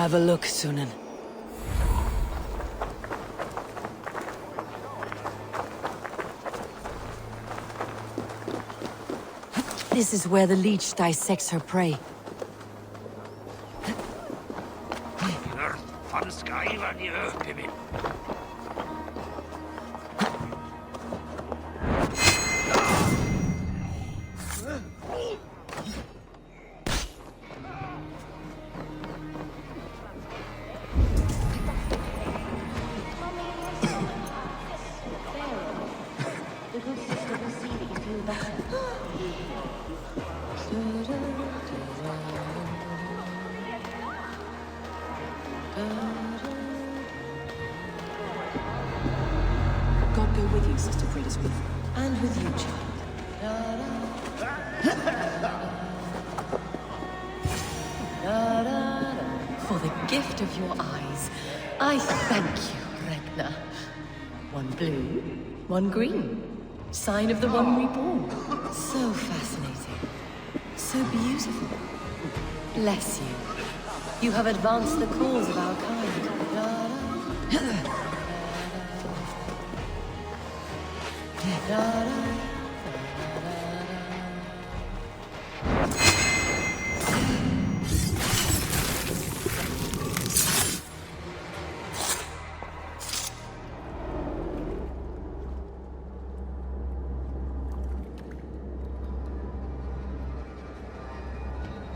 Have a look, Sunan. This is where the leech dissects her prey. God go with you, Sister Fredesmith. And with you, child. For the gift of your eyes, I thank you, Regna. One blue, one green. Sign of the one reborn. So fascinating. So beautiful. Bless you. You have advanced the cause of our kind.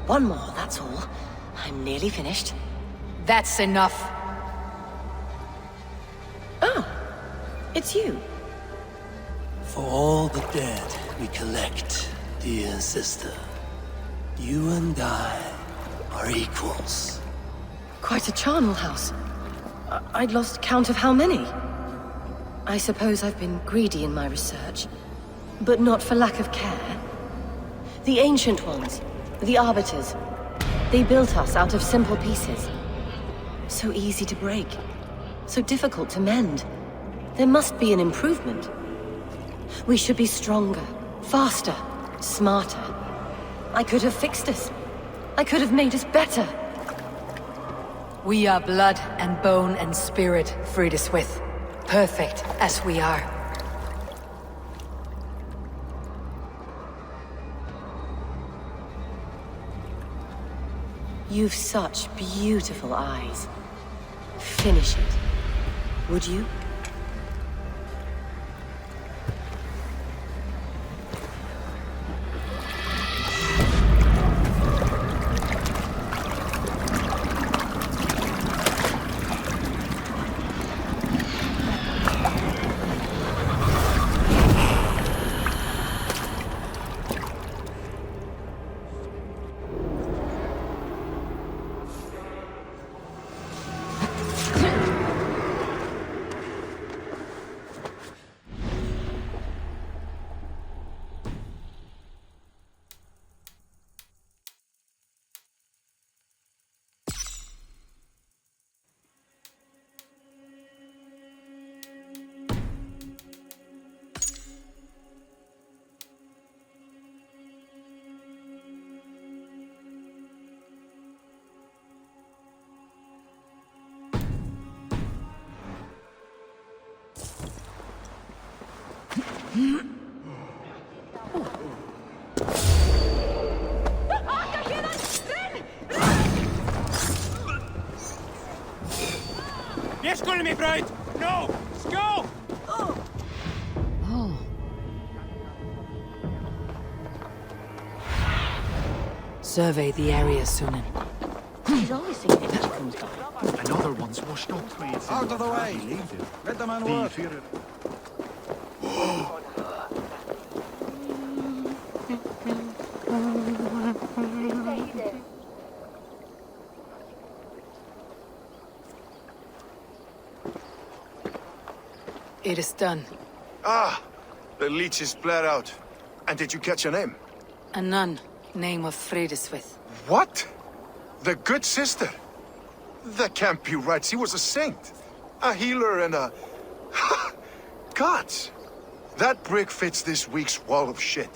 One more, that's all. I'm nearly finished. That's enough. Oh, it's you. For all the dead we collect, dear sister, you and I are equals. Quite a charnel house. I'd lost count of how many. I suppose I've been greedy in my research, but not for lack of care. The ancient ones, the arbiters, they built us out of simple pieces. So easy to break, so difficult to mend. There must be an improvement. We should be stronger, faster, smarter. I could have fixed us. I could have made us better. We are blood and bone and spirit, Fredesmith. Perfect as we are. You've such beautiful eyes. Finish it. Would you? Yes, skulle me bruid! No! Go! Oh. Survey the area, Sunan. He's always thinking it comes by. Another one's washed up. Out of the way! Let the man work. It is done. Ah! The leech is bled out. And did you catch your name? A nun, name of Fredesmith. What? The good sister? That can't be right. She was a saint. A healer and a... Gods! That brick fits this week's wall of shit.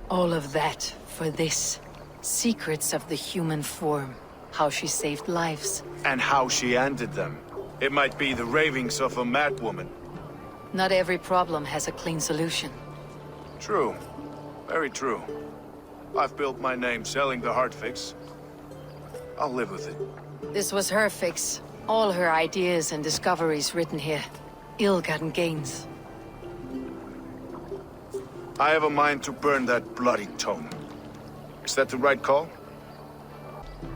All of that for this. Secrets of the human form. how she saved lives. And how she ended them. It might be the ravings of a madwoman. Not every problem has a clean solution. True. Very true. I've built my name selling the heart fix. I'll live with it. This was her fix. All her ideas and discoveries written here. Ill-gotten gains. I have a mind to burn that bloody tome. Is that the right call?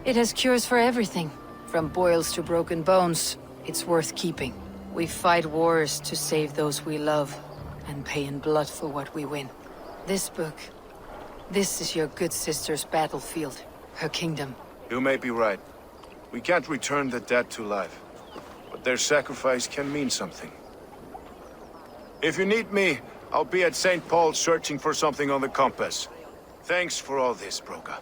It has cures for everything. From boils to broken bones. It's worth keeping. We fight wars to save those we love, and pay in blood for what we win. This book, this is your good sister's battlefield, her kingdom. You may be right. We can't return the dead to life, but their sacrifice can mean something. If you need me, I'll be at St. Paul's searching for something on the compass. Thanks for all this, Broga.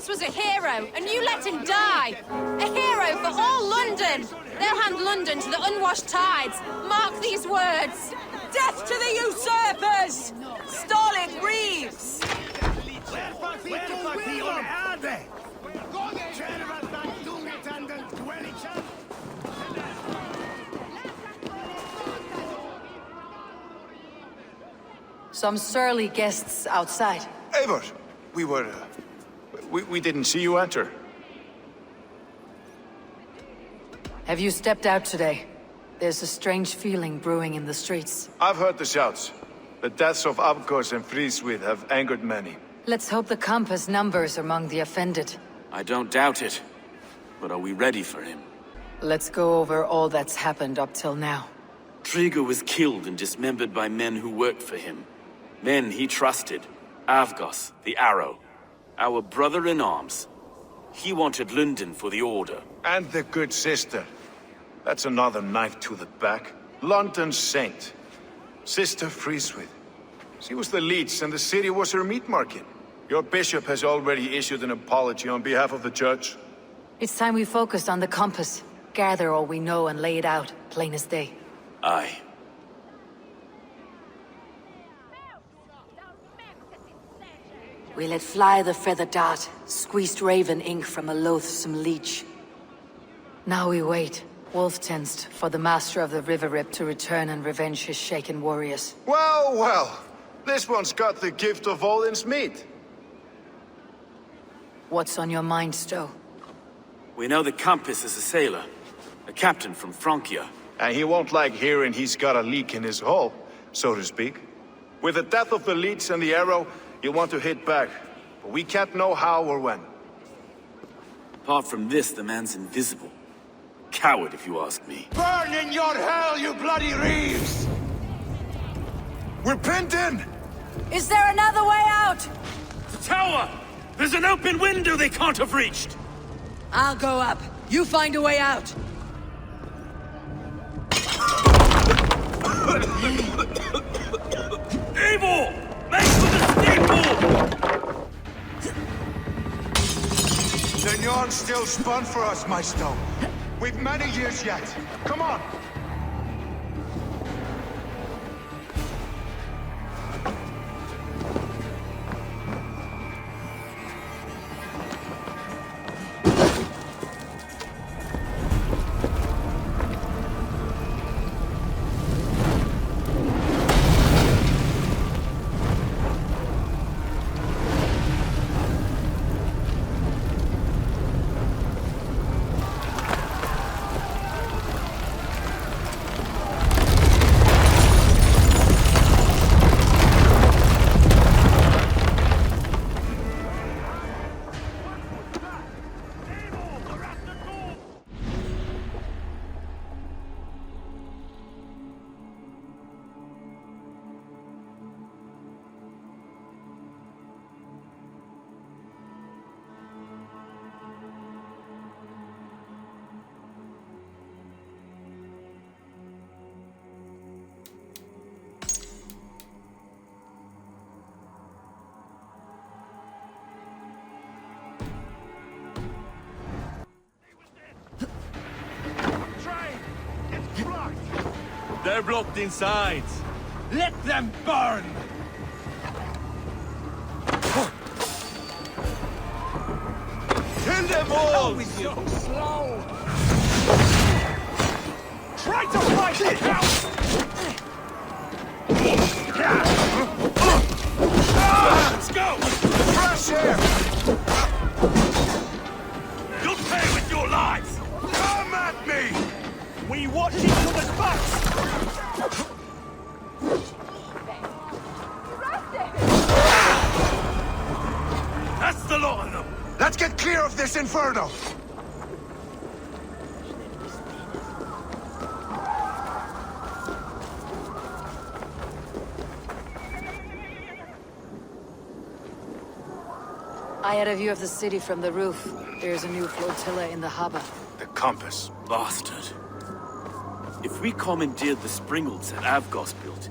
Was a hero, and you let him die. A hero for all London. They'll hand London to the unwashed tides. Mark these words. Death to the usurpers! Stalin Reeves! Some surly guests outside. Eivor, we didn't see you enter. Have you stepped out today? There's a strange feeling brewing in the streets. I've heard the shouts. The deaths of Abkos and Friswith have angered many. Let's hope the compass numbers among the offended. I don't doubt it. But are we ready for him? Let's go over all that's happened up till now. Trigo was killed and dismembered by men who worked for him. Men he trusted. Avgos, the Arrow. Our brother-in-arms. He wanted London for the Order. And the good sister. That's another knife to the back. London's saint. Sister Friswith. She was the leech and the city was her meat market. Your bishop has already issued an apology on behalf of the church. It's time we focused on the compass. Gather all we know and lay it out, plain as day. Aye. We let fly the feather dart, squeezed raven ink from a loathsome leech. Now we wait, wolf-tensed, for the master of the river rip to return and revenge his shaken warriors. Well, well. This one's got the gift of Odin's meat. What's on your mind, Stowe? We know the compass is a sailor. A captain from Francia. And he won't like hearing he's got a leak in his hull, so to speak. With the death of the leech and the arrow, he'll want to hit back. But we can't know how or when. Apart from this, the man's invisible. Coward, if you ask me. Burn in your hell, you bloody Reeves! We're pinned in! Is there another way out? The tower! There's an open window they can't have reached! I'll go up. You find a way out. Eivor! Make for the steeple! The yarn's still spun for us, my stone. We've many years yet. Come on! They're blocked inside. Let them burn! Kill them all! With you! So slow! Try to fight it out! Let's go! Fresh air! You'll pay with your lives! Come at me! We watch each other's backs! That's the lot of them! Let's get clear of this inferno! I had a view of the city from the roof. There's a new flotilla in the harbor. The compass. Bastard. If we commandeered the springalds that Avgos built,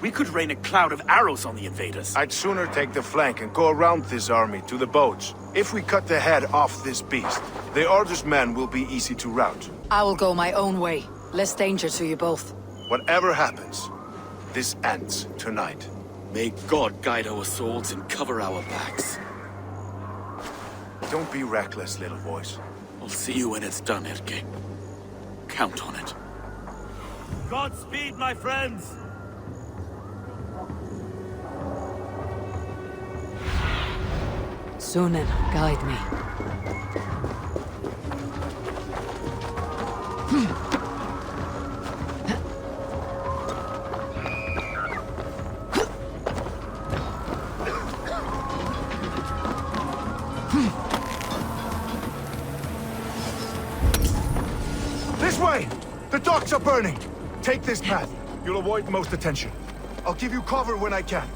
we could rain a cloud of arrows on the invaders. I'd sooner take the flank and go around this army to the boats. If we cut the head off this beast, the Order's men will be easy to rout. I will go my own way. Less danger to you both. Whatever happens, this ends tonight. May God guide our swords and cover our backs. Don't be reckless, little voice. I'll see you when it's done, Erke. Count on it. Godspeed, my friends! Sunan, guide me. This way! The docks are burning! Take this path. You'll avoid most attention. I'll give you cover when I can.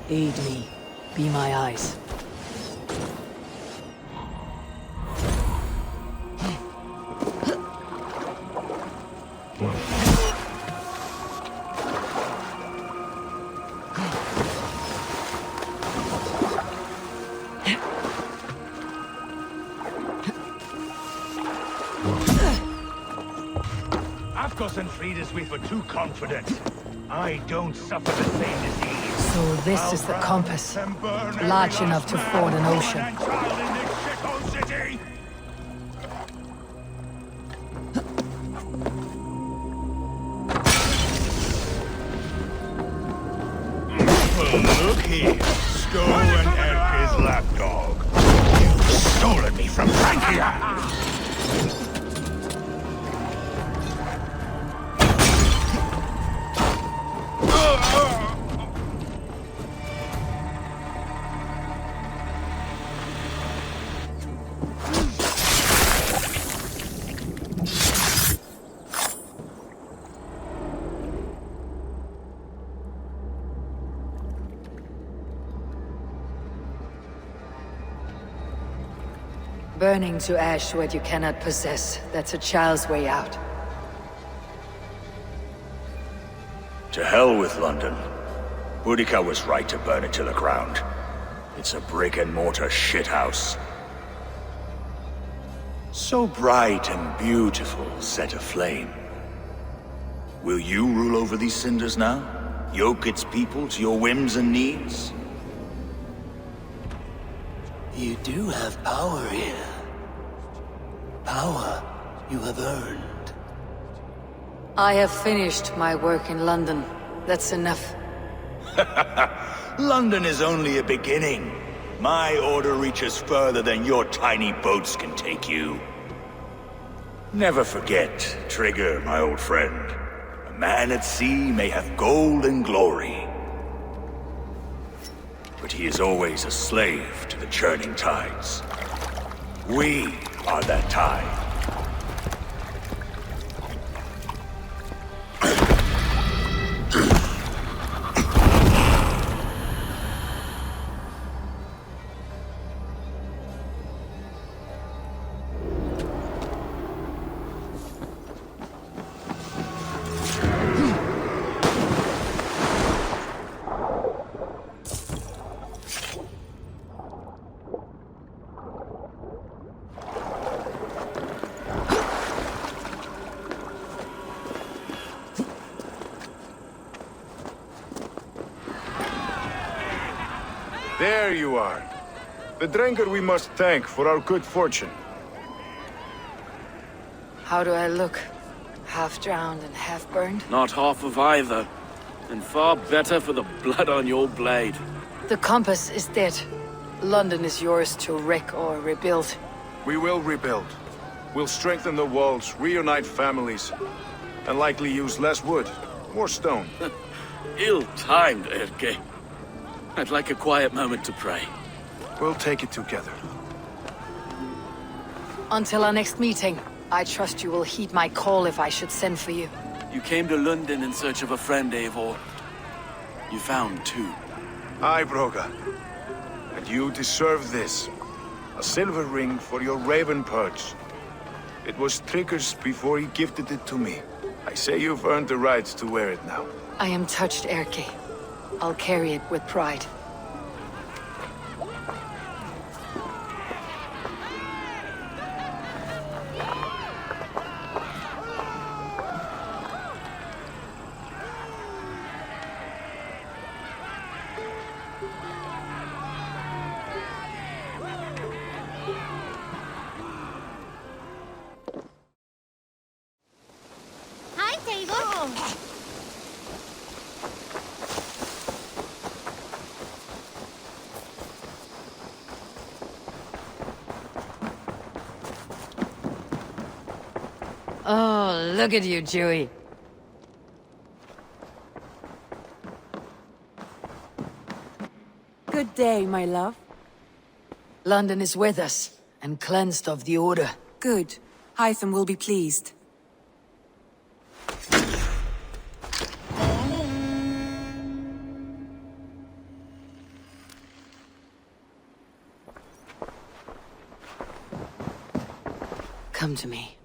Aid me. Be my eyes. Avgos and Friedaswith were too confident. I don't suffer the same disease. So this is the compass. Large enough to ford an ocean. Well, look here, Stow and Erke's lapdog. You've stolen me from Francia! Burning to ash what you cannot possess. That's a child's way out. To hell with London. Boudica was right to burn it to the ground. It's a brick-and-mortar shithouse. So bright and beautiful, set aflame. Will you rule over these cinders now? Yoke its people to your whims and needs? You do have power here. Power you have earned. I have finished my work in London. That's enough. London is only a beginning. My order reaches further than your tiny boats can take you. Never forget, Trigger, my old friend. A man at sea may have gold and glory, but he is always a slave to the churning tides. We are that tide. There you are. The drinker we must thank for our good fortune. How do I look? Half drowned and half burned? Not half of either. And far better for the blood on your blade. The compass is dead. London is yours to wreck or rebuild. We will rebuild. We'll strengthen the walls, reunite families, and likely use less wood, more stone. Ill-timed, Erke. I'd like a quiet moment to pray. We'll take it together. Until our next meeting, I trust you will heed my call if I should send for you. You came to London in search of a friend, Eivor. You found two. Aye, Broga. And you deserve this. A silver ring for your raven perch. It was Trigger's before he gifted it to me. I say you've earned the right to wear it now. I am touched, Erke. I'll carry it with pride. Hi, Eivor. Oh, look at you, Dewey. Good day, my love. London is with us, and cleansed of the Order. Good. Hytham will be pleased. Come to me.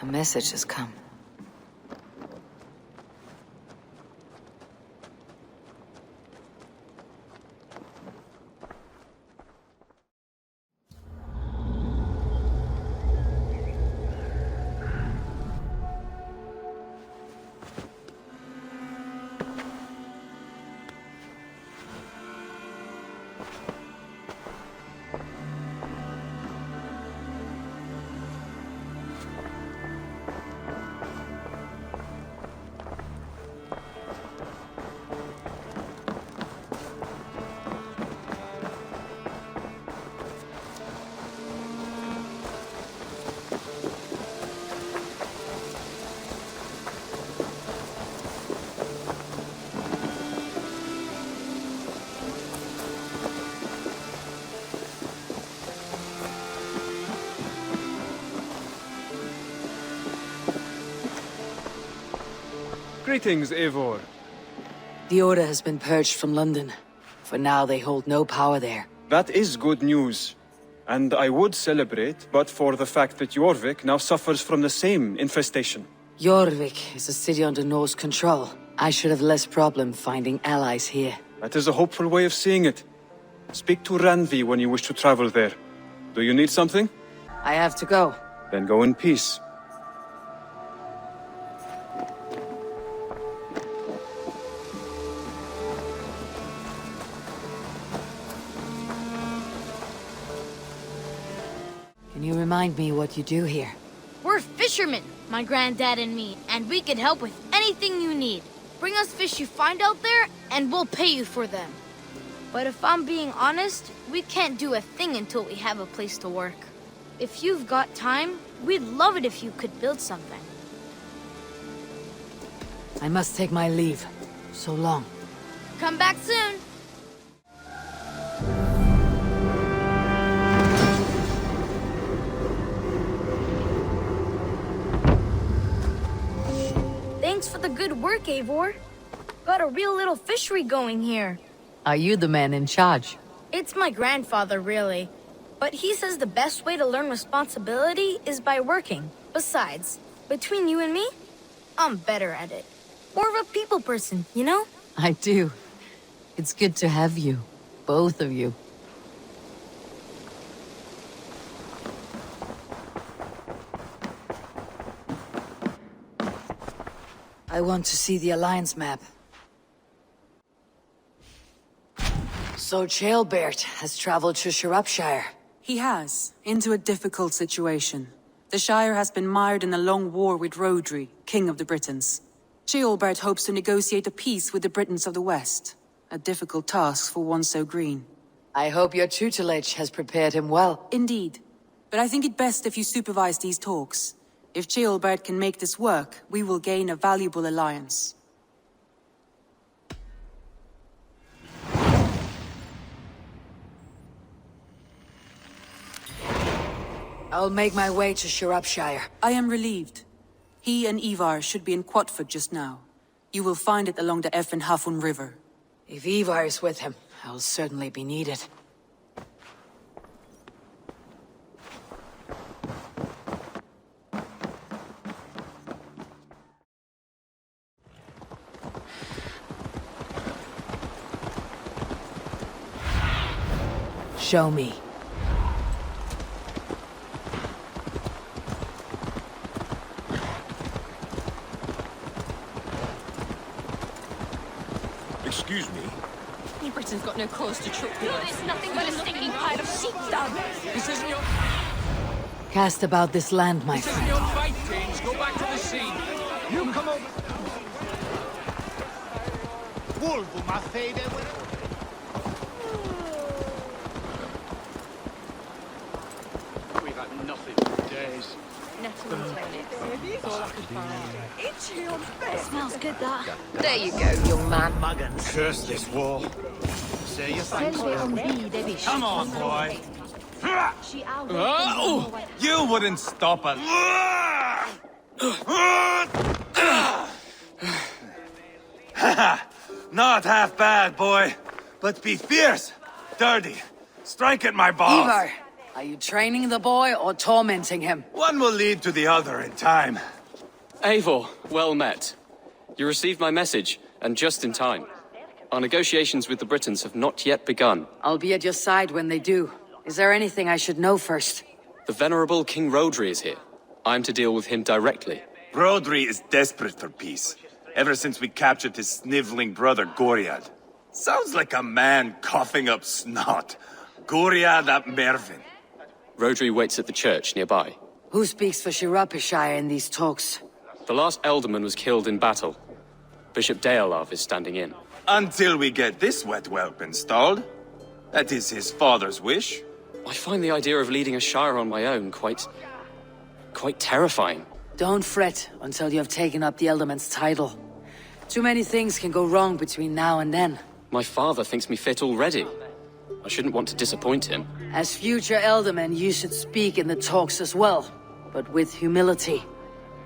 A message has come. Greetings, Eivor. The Order has been purged from London. For now, they hold no power there. That is good news. And I would celebrate, but for the fact that Jorvik now suffers from the same infestation. Jorvik is a city under Norse control. I should have less problem finding allies here. That is a hopeful way of seeing it. Speak to Randvi when you wish to travel there. Do you need something? I have to go. Then go in peace. Can you remind me what you do here? We're fishermen, my granddad and me, and we can help with anything you need. Bring us fish you find out there, and we'll pay you for them. But if I'm being honest, we can't do a thing until we have a place to work. If you've got time, we'd love it if you could build something. I must take my leave. So long. Come back soon! Thanks for the good work, Eivor. Got a real little fishery going here. Are you the man in charge? It's my grandfather, really. But he says the best way to learn responsibility is by working. Besides, between you and me, I'm better at it. More of a people person, you know? I do. It's good to have you. Both of you. I want to see the Alliance map. So Ceolbert has traveled to Shropshire. He has, into a difficult situation. The Shire has been mired in a long war with Rhodri, King of the Britons. Ceolbert hopes to negotiate a peace with the Britons of the West. A difficult task for one so green. I hope your tutelage has prepared him well. Indeed. But I think it best if you supervise these talks. If Ceolbert can make this work, we will gain a valuable alliance. I'll make my way to Shropshire. I am relieved. He and Ivarr should be in Quatford just now. You will find it along the Eff and Hafun River. If Ivarr is with him, I'll certainly be needed. Show me. Excuse me? You Britain's got no cause to choke with us. It's nothing but a stinking pile of sheepdog. This isn't your... Cast about this land, my This isn't friend. your fight, James. Go back to the scene. You come over... Wolvo, ma fede... We've had nothing for days. Smells good, that. There you go, young man. Curse this war. Say your thanks. Come on, boy. You wouldn't stop us. Not half bad, boy. But be fierce, dirty. Strike at my balls. Ivarr, are you training the boy or tormenting him? One will lead to the other in time. Eivor, well met. You received my message, and just in time. Our negotiations with the Britons have not yet begun. I'll be at your side when they do. Is there anything I should know first? The venerable King Rhodri is here. I'm to deal with him directly. Rhodri is desperate for peace. Ever since we captured his sniveling brother, Goriad. Sounds like a man coughing up snot. Goriad ap Mervyn. Rhodri waits at the church nearby. Who speaks for Shropshire in these talks? The last alderman was killed in battle. Bishop Deolav is standing in. Until we get this wet whelp installed. That is his father's wish. I find the idea of leading a shire on my own quite terrifying. Don't fret until you have taken up the Elderman's title. Too many things can go wrong between now and then. My father thinks me fit already. I shouldn't want to disappoint him. As future Elderman, you should speak in the talks as well, but with humility.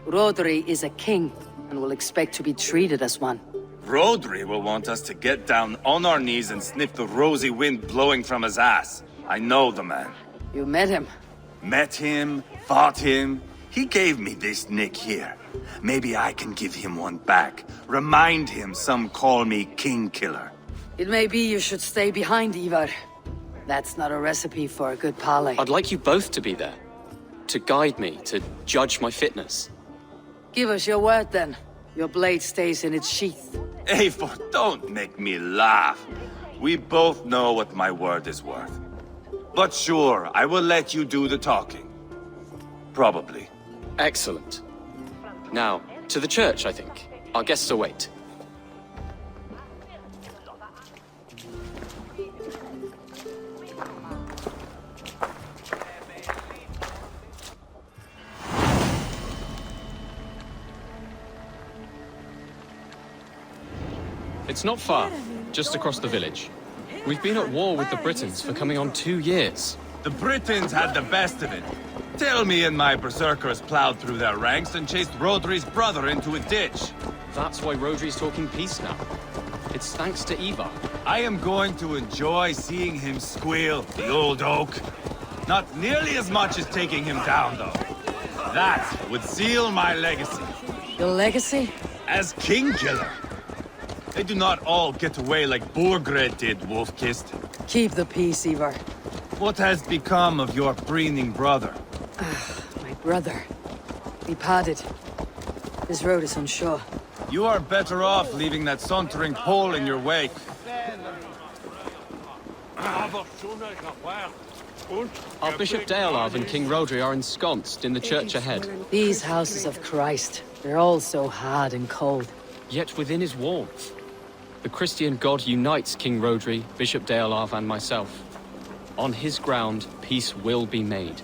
Rhodri is a king, and will expect to be treated as one. Rhodri will want us to get down on our knees and sniff the rosy wind blowing from his ass. I know the man. You met him? Met him, fought him. He gave me this nick here. Maybe I can give him one back. Remind him some call me King Killer. It may be you should stay behind, Ivarr. That's not a recipe for a good parley. I'd like you both to be there. To guide me, to judge my fitness. Give us your word, then. Your blade stays in its sheath. Eivor, don't make me laugh. We both know what my word is worth. But sure, I will let you do the talking. Probably. Excellent. Now, to the church, I think. Our guests await. It's not far, just across the village. We've been at war with the Britons for coming on 2 years. The Britons had the best of it. Tell me and my berserkers plowed through their ranks and chased Rhodri's brother into a ditch. That's why Rhodri's talking peace now. It's thanks to Ivarr. I am going to enjoy seeing him squeal, the old oak. Not nearly as much as taking him down, though. That would seal my legacy. Your legacy? As King Killer. They do not all get away like Borgred did, Wolf-Kissed. Keep the peace, Ivarr. What has become of your breathing brother? My brother. We parted. This road is unsure. You are better off leaving that sauntering Pole in your wake. Archbishop Deolarv and King Rhodri are ensconced in the church ahead. These houses of Christ, they're all so hard and cold. Yet within his walls, the Christian God unites King Rhodri, Bishop Deolarv, and myself. On his ground, peace will be made.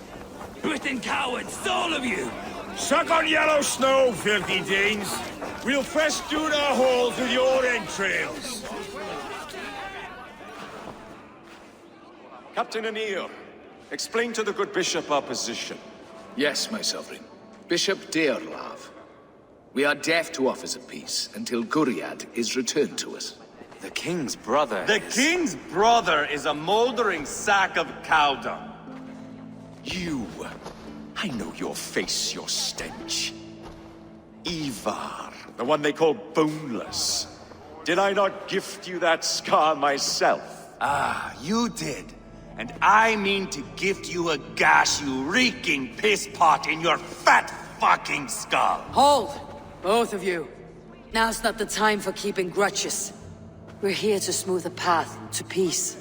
Britain cowards, all of you! Suck on yellow snow, filthy Danes! We'll festoon our halls with your entrails! Captain Anir, explain to the good bishop our position. Yes, my sovereign. Bishop Deolarv. We are deaf to offers of peace until Guriad is returned to us. The king's brother The king's brother is a mouldering sack of cow dung. You! I know your face, your stench. Ivarr, the one they call boneless. Did I not gift you that scar myself? Ah, you did. And I mean to gift you a gash, you reeking piss pot in your fat fucking skull. Hold! Both of you. Now's not the time for keeping grudges. We're here to smooth a path to peace.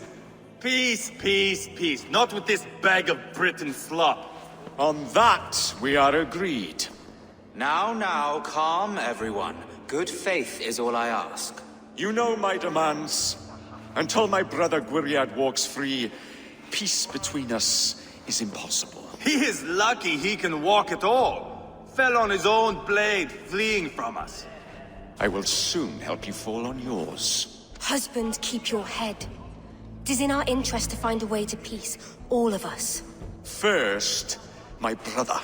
Peace, peace, peace. Not with this bag of Britain slop. On that, we are agreed. Now, calm everyone. Good faith is all I ask. You know my demands. Until my brother Gwiriad walks free, peace between us is impossible. He is lucky he can walk at all. Fell on his own blade, fleeing from us. I will soon help you fall on yours. Husband, keep your head. It is in our interest to find a way to peace, all of us. First, my brother.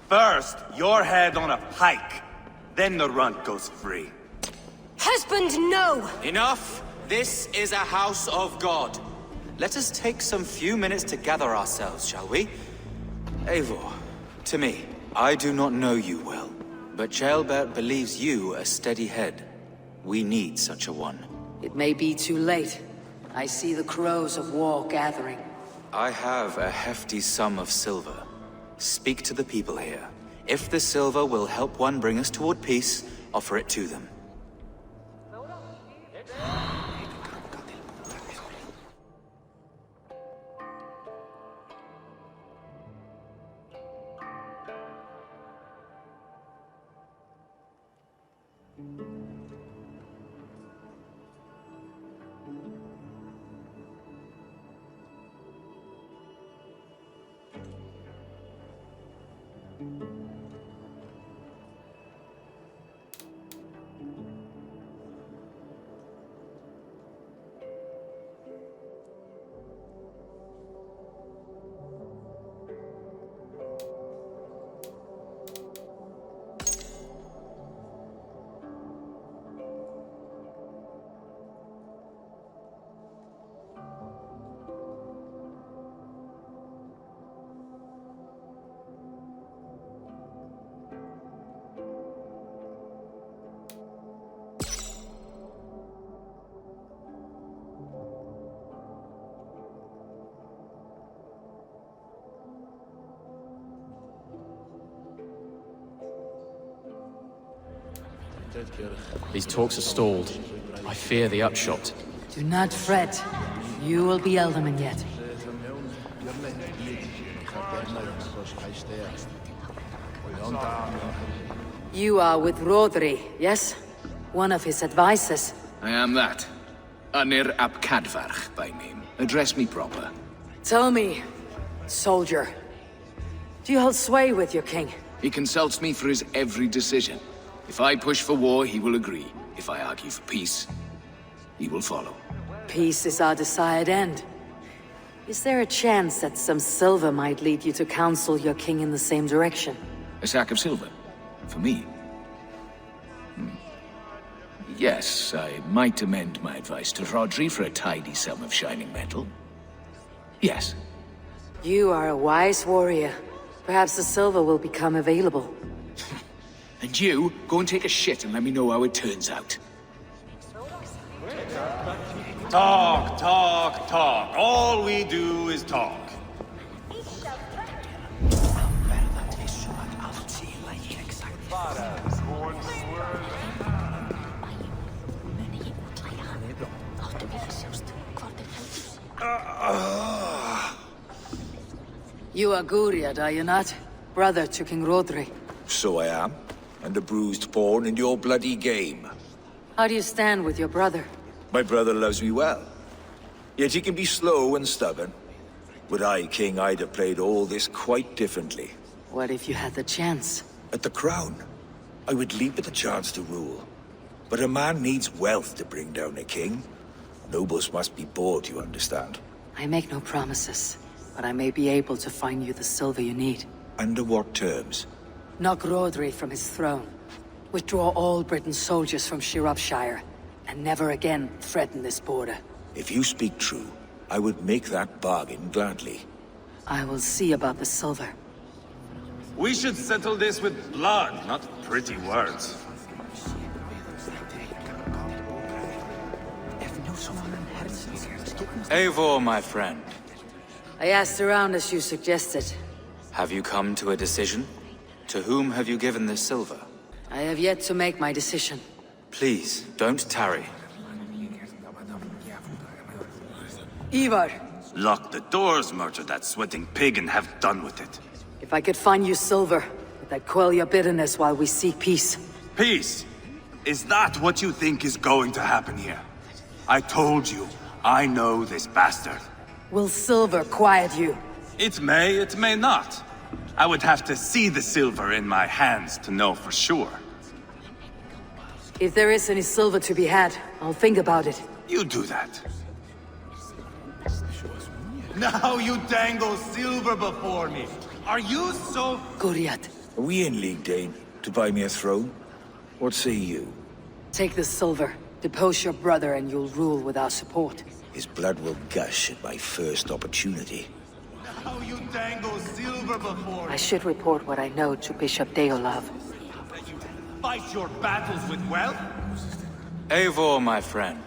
First, your head on a pike. Then the runt goes free. Husband, no! Enough! This is a house of God. Let us take some few minutes to gather ourselves, shall we? Eivor, to me, I do not know you well, but Ceolbert believes you a steady head. We need such a one. It may be too late. I see the crows of war gathering. I have a hefty sum of silver. Speak to the people here. If the silver will help one bring us toward peace, offer it to them. These talks are stalled. I fear the upshot. Do not fret. You will be Ealdorman yet. You are with Rhodri, yes? One of his advisors. I am that. Anir ap Cadfarch by name. Address me proper. Tell me, soldier, do you hold sway with your king? He consults me for his every decision. If I push for war, he will agree. If I argue for peace, he will follow. Peace is our desired end. Is there a chance that some silver might lead you to counsel your king in the same direction? A sack of silver? For me? Yes, I might amend my advice to Rhodri for a tidy sum of shining metal. Yes. You are a wise warrior. Perhaps the silver will become available. And you, go and take a shit and let me know how it turns out. Talk, talk, talk. All we do is talk. You are Guriad, are you not? Brother to King Rhodri. So I am, and a bruised pawn in your bloody game. How do you stand with your brother? My brother loves me well. Yet he can be slow and stubborn. Were I king, I'd have played all this quite differently. What if you had the chance? At the crown, I would leap at the chance to rule. But a man needs wealth to bring down a king. Nobles must be bought, you understand. I make no promises, but I may be able to find you the silver you need. Under what terms? Knock Rhodri from his throne. Withdraw all Britain's soldiers from Shropshire, and never again threaten this border. If you speak true, I would make that bargain gladly. I will see about the silver. We should settle this with blood, not pretty words. Eivor, my friend. I asked around as you suggested. Have you come to a decision? To whom have you given this silver? I have yet to make my decision. Please, don't tarry. Ivarr! Lock the doors, murder that sweating pig, and have done with it. If I could find you silver, would that quell your bitterness while we seek peace? Peace? Is that what you think is going to happen here? I told you, I know this bastard. Will silver quiet you? It may not. I would have to see the silver in my hands to know for sure. If there is any silver to be had, I'll think about it. You do that. Now you dangle silver before me. Are you so... Guriad. Are we in league, Dane? To buy me a throne? What say you? Take the silver. Depose your brother and you'll rule with our support. His blood will gush at my first opportunity. Now you dangle silver before me. I should report what I know to Bishop Deolav. Fight your battles with wealth? Eivor, my friend.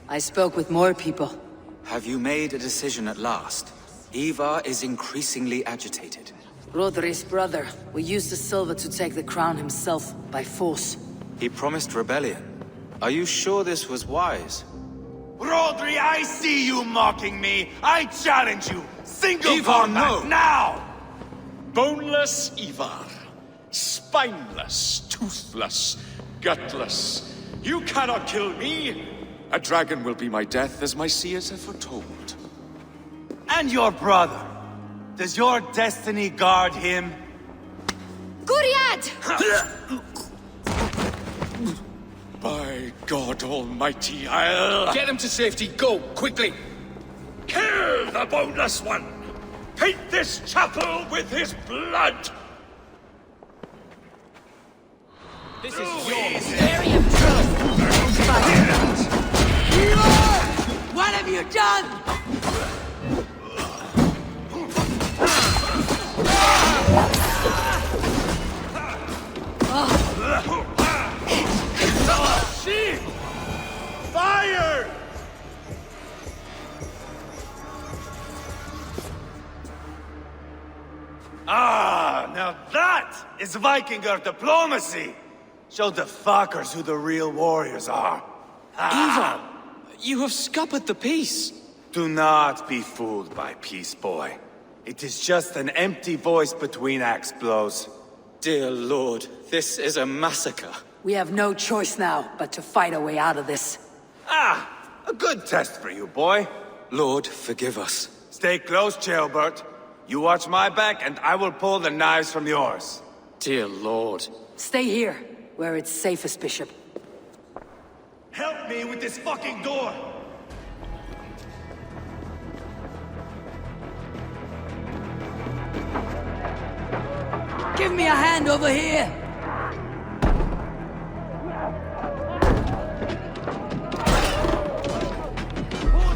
I spoke with more people. Have you made a decision at last? Ivarr is increasingly agitated. Rhodri's brother will use the silver to take the crown himself by force. He promised rebellion. Are you sure this was wise? Rhodri, I see you mocking me! I challenge you! Single Ivarr, combat no! now! Boneless Ivarr. Spineless, toothless, gutless. You cannot kill me! A dragon will be my death, as my seers have foretold. And your brother. Does your destiny guard him? Guriad! By God Almighty, I'll... Get him to safety, go, quickly! Kill the boneless one! Paint this chapel with his blood! This is yours. What have you done? Fire! Ah, now that is Vikinger diplomacy! Show the fuckers who the real warriors are. Ivarr! You have scuppered the peace. Do not be fooled by peace, boy. It is just an empty voice between axe blows. Dear Lord, this is a massacre. We have no choice now but to fight our way out of this. Ah, a good test for you, boy. Lord, forgive us. Stay close, Ceolbert. You watch my back, and I will pull the knives from yours. Dear Lord. Stay here, where it's safest, Bishop. Help me with this fucking door! Give me a hand over here!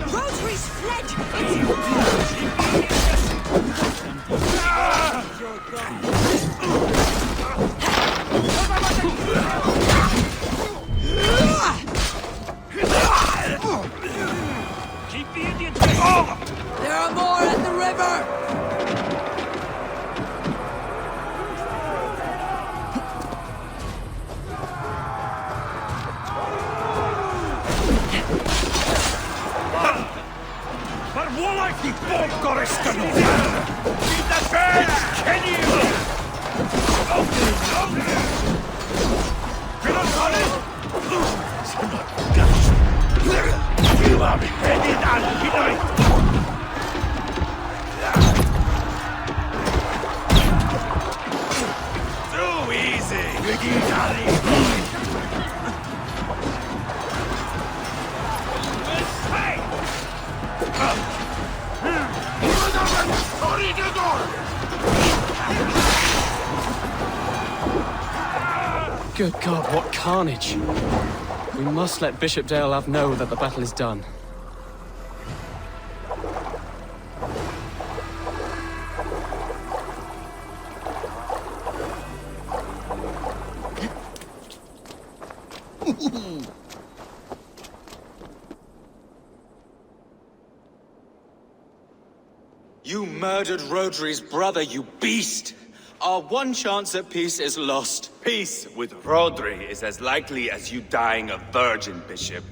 Rhodri's fled! There are more at the river! Di Polkorestano! In the fence! Can you? You are headed and hidden! Too easy! Good God, what carnage! We must let Bishop Deolav know that the battle is done. You murdered Rhodri's brother, you beast! Our one chance at peace is lost. Peace with Rhodri is as likely as you dying a virgin, Bishop.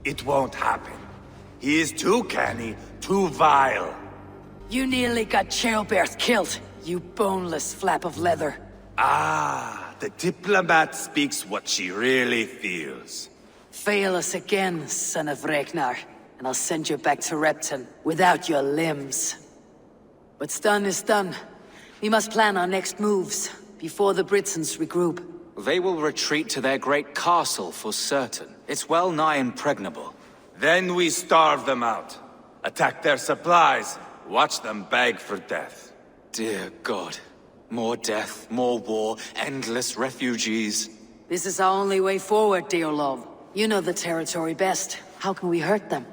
It won't happen. He is too canny, too vile. You nearly got Ceolbert killed, you boneless flap of leather. Ah, the diplomat speaks what she really feels. Fail us again, son of Ragnar, and I'll send you back to Repton without your limbs. What's done is done. We must plan our next moves, before the Britons regroup. They will retreat to their great castle for certain. It's well nigh impregnable. Then we starve them out. Attack their supplies. Watch them beg for death. Dear God. More death, more war, endless refugees. This is our only way forward, Deolav. You know the territory best. How can we hurt them?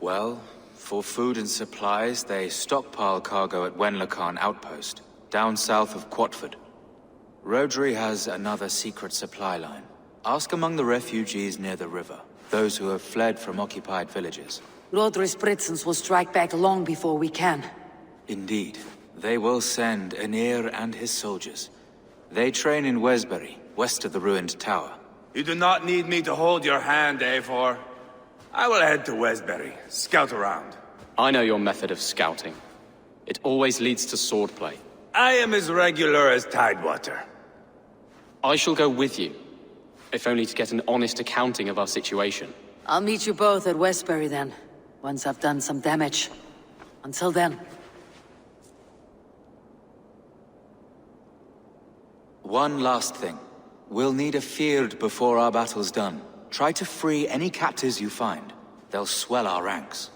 Well, for food and supplies, they stockpile cargo at Wenlacan Outpost, down south of Quatford. Rhodri has another secret supply line. Ask among the refugees near the river, those who have fled from occupied villages. Rhodri's Britons will strike back long before we can. Indeed. They will send Aenir and his soldiers. They train in Wesbury, west of the ruined tower. You do not need me to hold your hand, Eivor. I will head to Wesbury, scout around. I know your method of scouting. It always leads to swordplay. I am as regular as Tidewater. I shall go with you, if only to get an honest accounting of our situation. I'll meet you both at Westbury then, once I've done some damage. Until then. One last thing. We'll need a field before our battle's done. Try to free any captives you find. They'll swell our ranks.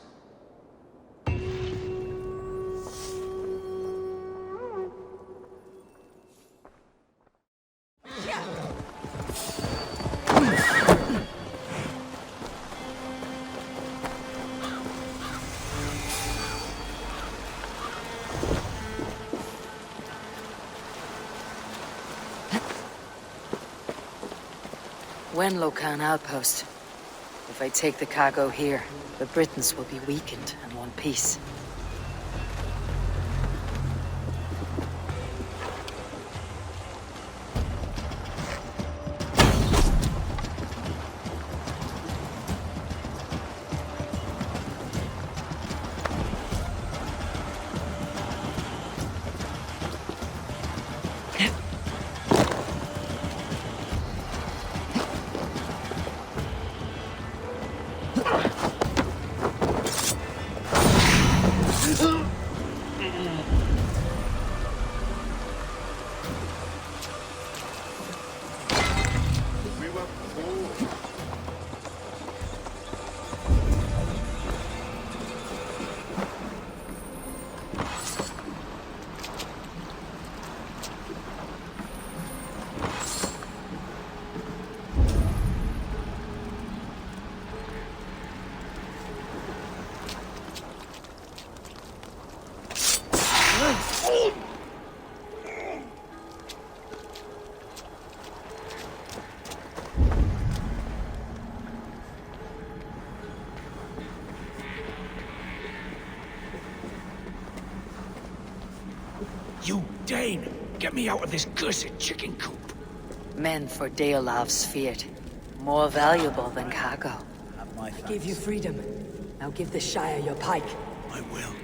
Wenlocan outpost. If I take the cargo here, the Britons will be weakened and want peace. You Dane! Get me out of this cursed chicken coop! Men for Deolav's feared. More valuable than cargo. I gave you freedom. Now give the Shire your pike. I will.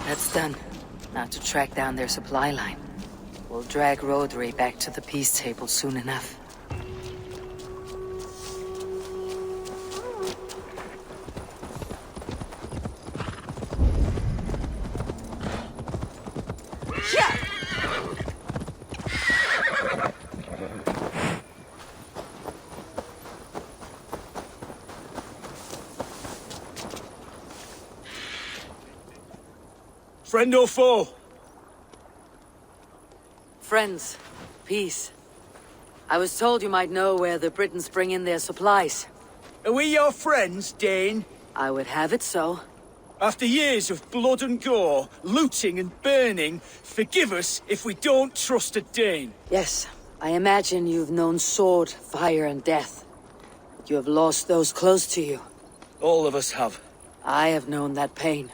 That's done. Now to track down their supply line. We'll drag Rhodri back to the peace table soon enough. Friend or foe? Friends. Peace. I was told you might know where the Britons bring in their supplies. Are we your friends, Dane? I would have it so. After years of blood and gore, looting and burning, forgive us if we don't trust a Dane. Yes, I imagine you've known sword, fire, and death. You have lost those close to you. All of us have. I have known that pain.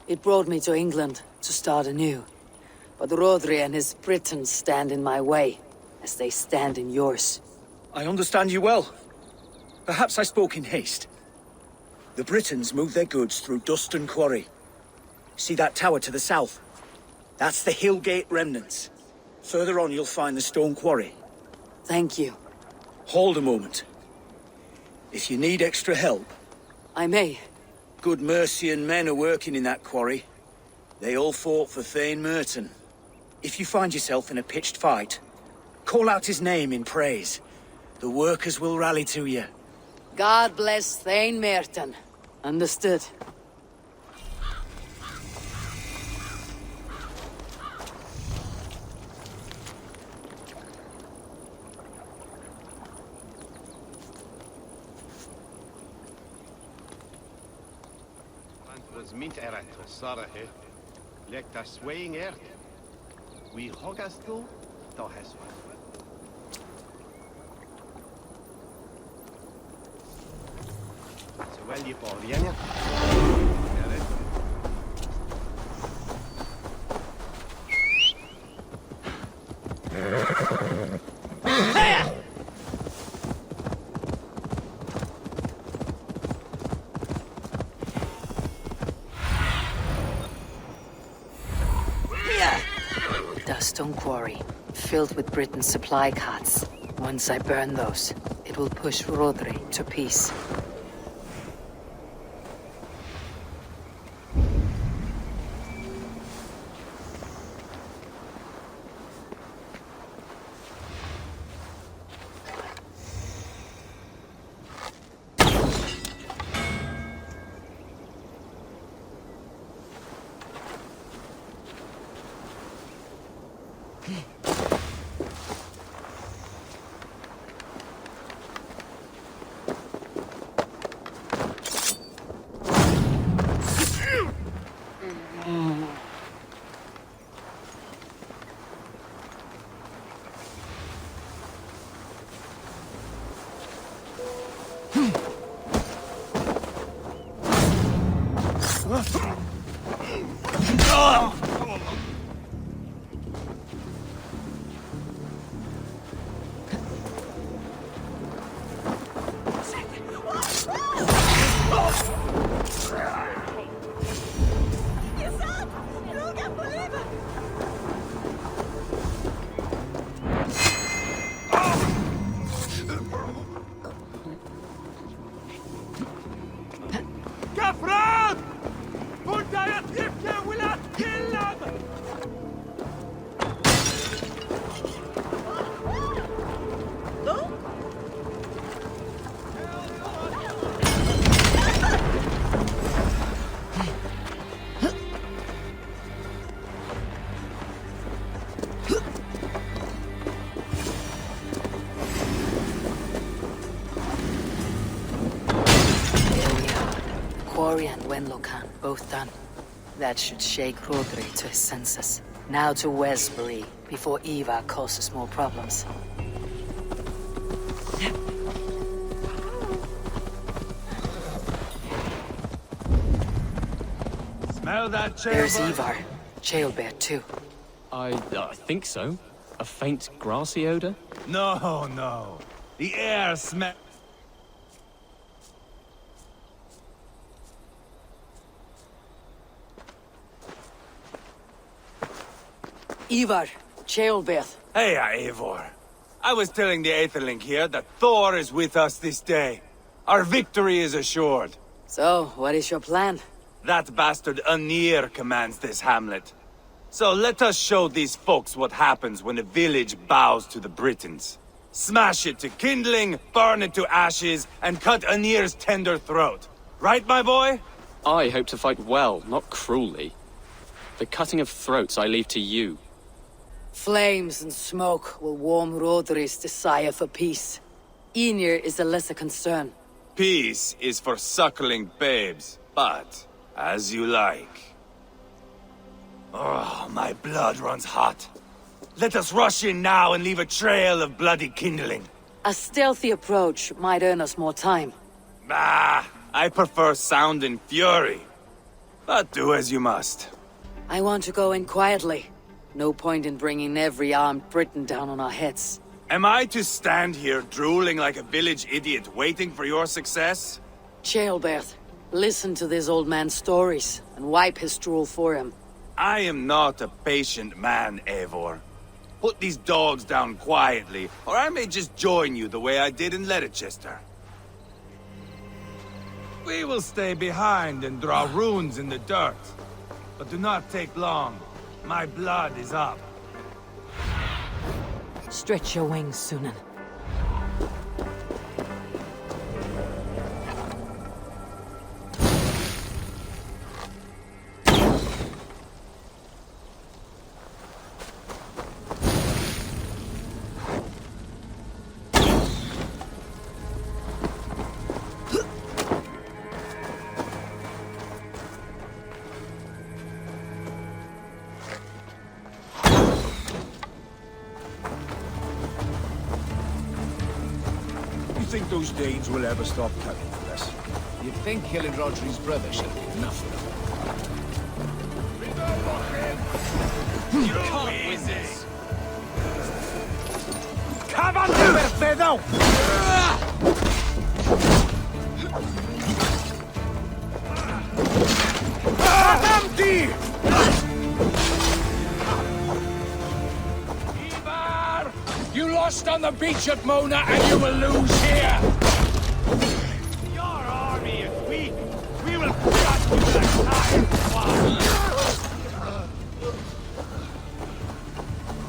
It brought me to England to start anew. But Rhodri and his Britons stand in my way, as they stand in yours. I understand you well. Perhaps I spoke in haste. The Britons move their goods through dust and quarry. See that tower to the south? That's the Hillgate remnants. Further on you'll find the stone quarry. Thank you. Hold a moment. If you need extra help... I may. Good Mercian men are working in that quarry. They all fought for Thane Merton. If you find yourself in a pitched fight, call out his name in praise. The workers will rally to you. God bless Thane Merton. Understood. Mint erat Sarahe, lekt a swaying earth. We hogasto, to has one. So well you Pauliana. Stone quarry, filled with Britain's supply carts. Once I burn those, it will push Rhodri to peace. Historia and Wenlocan, both done. That should shake Rhodri to his senses. Now to Westbury, before Ivarr causes more problems. Smell that, Ceolbert? There's Ivarr. Ceolbert, too. I think so. A faint grassy odor? No, no. The air smells. Ivarr, Ceolbert. Hey, Eivor. I was telling the Aetherling here that Thor is with us this day. Our victory is assured. So, what is your plan? That bastard Anir commands this hamlet. So let us show these folks what happens when a village bows to the Britons. Smash it to kindling, burn it to ashes, and cut Anir's tender throat. Right, my boy? I hope to fight well, not cruelly. The cutting of throats I leave to you. Flames and smoke will warm Rhodri's desire for peace. Ynir is a lesser concern. Peace is for suckling babes, but as you like. Oh, my blood runs hot. Let us rush in now and leave a trail of bloody kindling. A stealthy approach might earn us more time. Bah, I prefer sound and fury. But do as you must. I want to go in quietly. No point in bringing every armed Briton down on our heads. Am I to stand here drooling like a village idiot waiting for your success? Ceolbert, listen to this old man's stories and wipe his drool for him. I am not a patient man, Eivor. Put these dogs down quietly, or I may just join you the way I did in Leicester. We will stay behind and draw runes in the dirt. But do not take long. My blood is up. Stretch your wings, Sunan. You think those Danes will ever stop coming for us? You'd think killing Rhodri's brother should be enough for them. You can't win this! Cavante Mercedo! Avanti! Ivarr! You lost on the beach at Mona, and you will lose here! Your army is weak. We will cut you like time.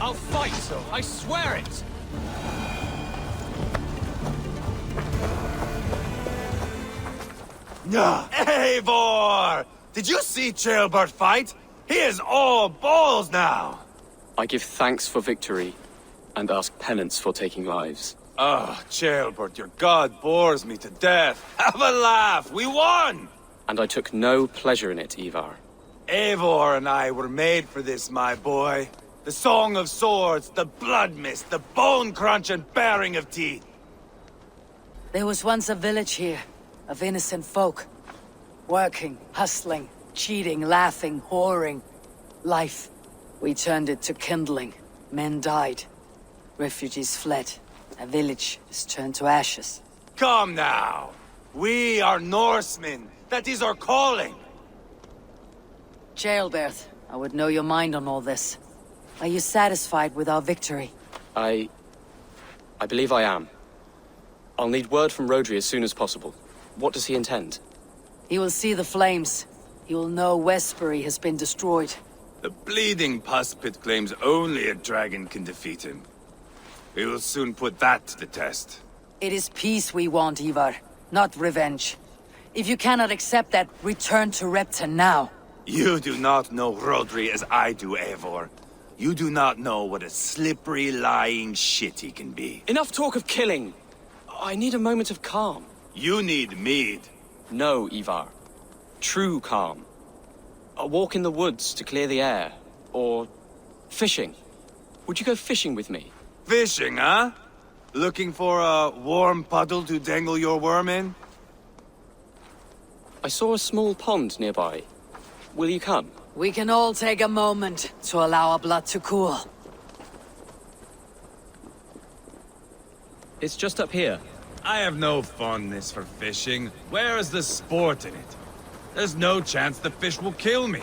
I'll fight, I swear it! Eivor! Did you see Ceolbert fight? He is all balls now! I give thanks for victory, and ask penance for taking lives. Oh, Ceolbert, your god bores me to death. Have a laugh! We won! And I took no pleasure in it, Ivarr. Eivor and I were made for this, my boy. The song of swords, the blood mist, the bone crunch and baring of teeth. There was once a village here, of innocent folk. Working, hustling, cheating, laughing, whoring. Life. We turned it to kindling. Men died. Refugees fled. A village is turned to ashes. Come now. We are Norsemen. That is our calling. Ceolbert, I would know your mind on all this. Are you satisfied with our victory? I believe I am. I'll need word from Rhodri as soon as possible. What does he intend? He will see the flames. He will know Westbury has been destroyed. The bleeding pus pit claims only a dragon can defeat him. We will soon put that to the test. It is peace we want, Ivarr, not revenge. If you cannot accept that, return to Repton now. You do not know Rhodri as I do, Eivor. You do not know what a slippery, lying shit he can be. Enough talk of killing! I need a moment of calm. You need mead. No, Ivarr. True calm. A walk in the woods to clear the air. Or fishing. Would you go fishing with me? Fishing, huh? Looking for a warm puddle to dangle your worm in? I saw a small pond nearby. Will you come? We can all take a moment to allow our blood to cool. It's just up here. I have no fondness for fishing. Where is the sport in it? There's no chance the fish will kill me.